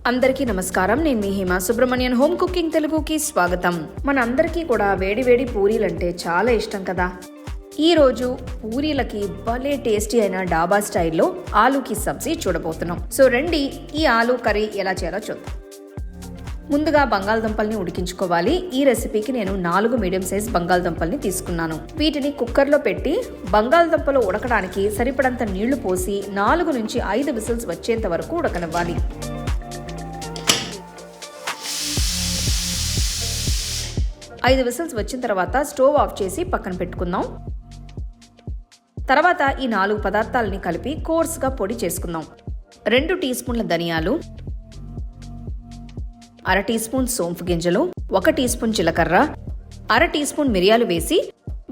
అందరికీ నమస్కారం. నేను మీ హేమ సుబ్రహ్మణ్యన్. హోమ్ కుకింగ్ తెలుగుకి స్వాగతం. మన అందరికీ కూడా వేడి వేడి పూరీలంటే చాలా ఇష్టం కదా. ఈరోజు పూరీలకి భలే టేస్టీ అయిన డాబా స్టైల్లో ఆలూకి సబ్జీ చూడబోతున్నాం. సో రండి ఈ ఆలూ కర్రీ ఎలా చేయాలో చూద్దాం. ముందుగా బంగాళదుంపల్ని ఉడికించుకోవాలి. ఈ రెసిపీకి నేను 4 మీడియం సైజ్ బంగాళదుంపల్ని తీసుకున్నాను. వీటిని కుక్కర్లో పెట్టి బంగాళదుంపలు ఉడకడానికి సరిపడంత నీళ్లు పోసి 4 నుంచి 5 విజిల్స్ వచ్చేంత వరకు ఉడకనివ్వాలి. ఐదు విజిల్స్ వచ్చిన తర్వాత స్టవ్ ఆఫ్ చేసి పక్కన పెట్టుకుందాం. తర్వాత ఈ 4 పదార్థాలని కలిపి కోర్స్గా పొడి చేసుకుందాం. 2 టీ స్పూన్ల ధనియాలు, 1/2 టీ స్పూన్ సోంపు గింజలు, 1 టీ స్పూన్ జీలకర్ర, 1/2 టీ స్పూన్ మిరియాలు వేసి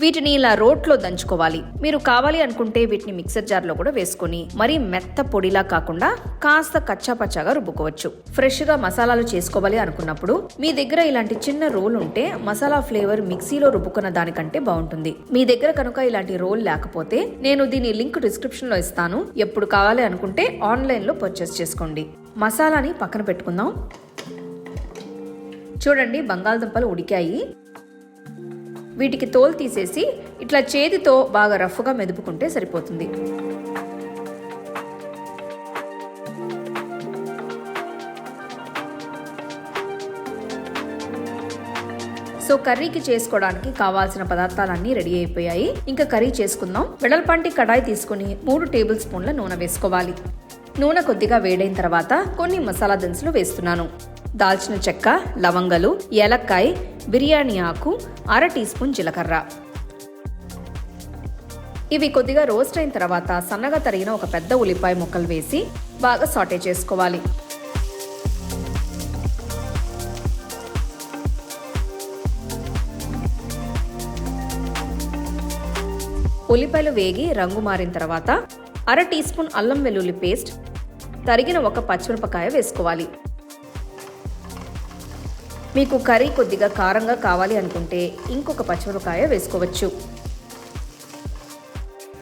వీటిని ఇలా రోట్లో దంచుకోవాలి. మీరు కావాలి అనుకుంటే వీటిని మిక్సర్ జార్లో కూడా వేసుకొని మరీ మెత్త పొడిలా కాకుండా కాస్త కచ్చాపచ్చాగా రుబ్బుకోవచ్చు. ఫ్రెష్గా మసాలాలు చేసుకోవాలి అనుకున్నప్పుడు మీ దగ్గర ఇలాంటి చిన్న రోల్ ఉంటే మసాలా ఫ్లేవర్ మిక్సీలో రుబ్బుకున్న దానికంటే బాగుంటుంది. మీ దగ్గర కనుక ఇలాంటి రోల్ లేకపోతే నేను దీని లింక్ డిస్క్రిప్షన్లో ఇస్తాను. ఎప్పుడు కావాలి అనుకుంటే ఆన్లైన్లో పర్చేస్ చేసుకోండి. మసాలాని పక్కన పెట్టుకుందాం. చూడండి, బంగాళదుంపలు ఉడికాయి. వీటికి తోలు తీసేసి ఇట్లా చేతితో బాగా రఫ్గా మెదుపుకుంటే సరిపోతుంది. సో కర్రీకి చేసుకోవడానికి కావాల్సిన పదార్థాలన్నీ రెడీ అయిపోయాయి. ఇంకా కర్రీ చేసుకుందాం. వెడల్పాంటి కడాయి తీసుకుని 3 టేబుల్ స్పూన్ల నూనె వేసుకోవాలి. నూనె కొద్దిగా వేడైన తర్వాత కొన్ని మసాలా దినుసులు వేస్తున్నాను. దాల్చిన చెక్క, లవంగలు, ఏలక్కాయ, బిర్యానీ ఆకు, 1/2 టీ స్పూన్ జీలకర్ర. ఇవి కొద్దిగా రోస్ట్ అయిన తర్వాత సన్నగా తరిగిన ఒక పెద్ద ఉల్లిపాయ ముక్కలు వేసి బాగా సాటే చేసుకోవాలి. ఉల్లిపాయలు వేగి రంగు మారిన తర్వాత 1/2 టీ స్పూన్ అల్లం వెల్లుల్లి పేస్ట్, తరిగిన ఒక పచ్చిమిరపకాయ వేసుకోవాలి. మీకు కర్రీ కొద్దిగా కారంగా కావాలి అనుకుంటే ఇంకొక పచ్చిమిరపకాయ వేసుకోవచ్చు.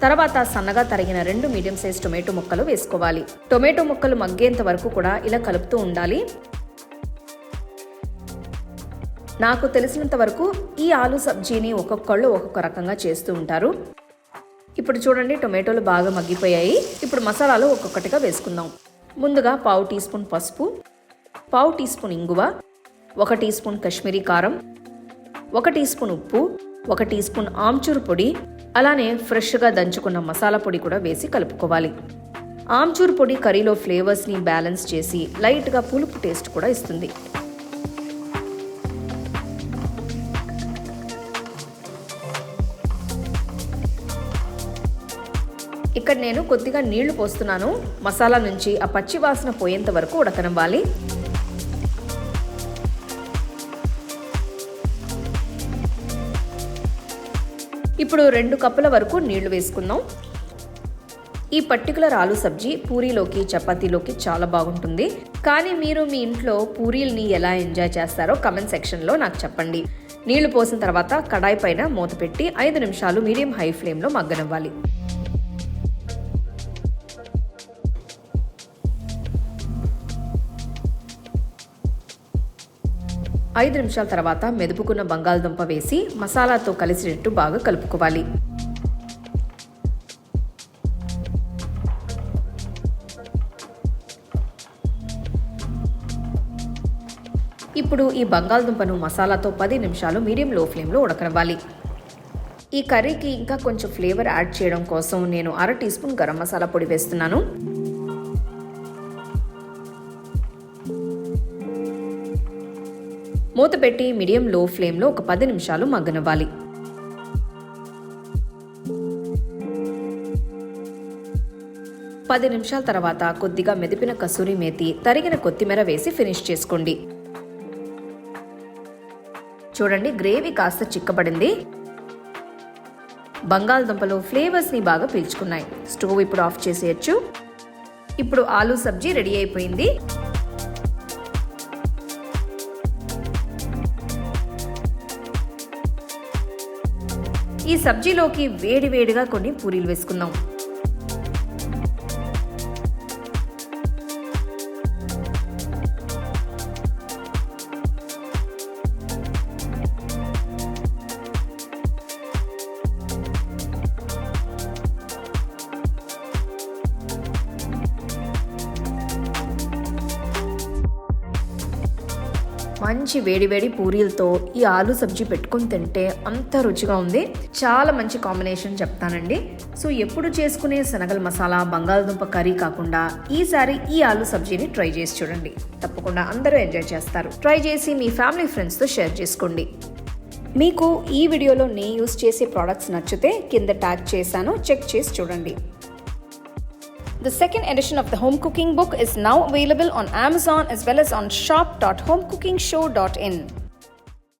తర్వాత సన్నగా తరిగిన 2 మీడియం సైజ్ టొమాటో ముక్కలు వేసుకోవాలి. టొమాటో ముక్కలు మగ్గేంత వరకు కూడా ఇలా కలుపుతూ ఉండాలి. నాకు తెలిసినంత వరకు ఈ ఆలూ సబ్జీని ఒక్కొక్కళ్ళు ఒక్కొక్క రకంగా చేస్తూ ఉంటారు. ఇప్పుడు చూడండి, టొమాటోలు బాగా మగ్గిపోయాయి. ఇప్పుడు మసాలాలు ఒక్కొక్కటిగా వేసుకుందాం. ముందుగా 1/2 టీ స్పూన్ పసుపు, 1/2 టీ స్పూన్ ఇంగువ, 1 టీ స్పూన్ కాశ్మీరీ కారం, 1 టీ స్పూన్ ఉప్పు, 1 టీ స్పూన్ ఆమ్చూర్ పొడి, అలానే ఫ్రెష్గా దంచుకున్న మసాలా పొడి కూడా వేసి కలుపుకోవాలి. ఆమ్చూర్ పొడి కర్రీలో ఫ్లేవర్స్ని బ్యాలెన్స్ చేసి లైట్గా పులుపు టేస్ట్ కూడా ఇస్తుంది. ఇక్కడ నేను కొద్దిగా నీళ్లు పోస్తున్నాను. మసాలా నుంచి ఆ పచ్చి వాసన పోయేంత వరకు ఉడకనివ్వాలి. ఇప్పుడు 2 కప్పుల వరకు నీళ్లు వేసుకుందాం. ఈ పర్టికులర్ ఆలూ సబ్జీ పూరీలోకి, చపాతీలోకి చాలా బాగుంటుంది. కానీ మీరు మీ ఇంట్లో పూరీల్ని ఎలా ఎంజాయ్ చేస్తారో కమెంట్ సెక్షన్లో నాకు చెప్పండి. నీళ్లు పోసిన తర్వాత కడాయి పైన మూత పెట్టి 5 నిమిషాలు మీడియం హై ఫ్లేమ్లో మగ్గనివ్వాలి. 5 నిమిషాల తర్వాత మెదుపుకున్న బంగాళదుంప వేసి మసాలాతో కలిసినట్టు బాగా కలుపుకోవాలి. ఇప్పుడు ఈ బంగాళదుంపను మసాలాతో 10 నిమిషాలు మీడియం లో ఫ్లేమ్లో ఉడకనివ్వాలి. ఈ కర్రీకి ఇంకా కొంచెం ఫ్లేవర్ యాడ్ చేయడం కోసం నేను 1/2 టీ స్పూన్ గరం మసాలా పొడి వేస్తున్నాను. మూత పెట్టి మీడియం లో ఫ్లేమ్లో ఒక 10 నిమిషాలు మగ్గనివ్వాలి. పది నిమిషాల తర్వాత కొద్దిగా మెదిపిన కసూరి మేతి, తరిగిన కొత్తిమీర వేసి ఫినిష్ చేసుకోండి. చూడండి, గ్రేవీ కాస్త చిక్కబడింది. బంగాళదుంపలు ఫ్లేవర్స్ని బాగా పీల్చుకున్నాయి. స్టవ్ ఇప్పుడు ఆఫ్ చేసేయచ్చు. ఇప్పుడు ఆలూ సబ్జీ రెడీ అయిపోయింది. ఈ సబ్జీలోకి వేడివేడిగా కొన్ని పూరీలు వేసుకుందాం. మంచి వేడివేడి పూరీలతో ఈ ఆలు సబ్జీ పెట్టుకొని తింటే అంత రుచిగా ఉంది. చాలా మంచి కాంబినేషన్ చెప్తానండి. సో ఎప్పుడు చేసుకునే శనగల మసాలా బంగాళదుంప కర్రీ కాకుండా ఈసారి ఈ ఆలు సబ్జీని ట్రై చేసి చూడండి. తప్పకుండా అందరూ ఎంజాయ్ చేస్తారు. ట్రై చేసి మీ ఫ్యామిలీ ఫ్రెండ్స్తో షేర్ చేసుకోండి. మీకు ఈ వీడియోలో నేను యూస్ చేసే ప్రోడక్ట్స్ నచ్చితే కింద ట్యాగ్ చేశాను, చెక్ చేసి చూడండి. The second edition of the home cooking book is now available on Amazon as well as on shop.homecookingshow.in.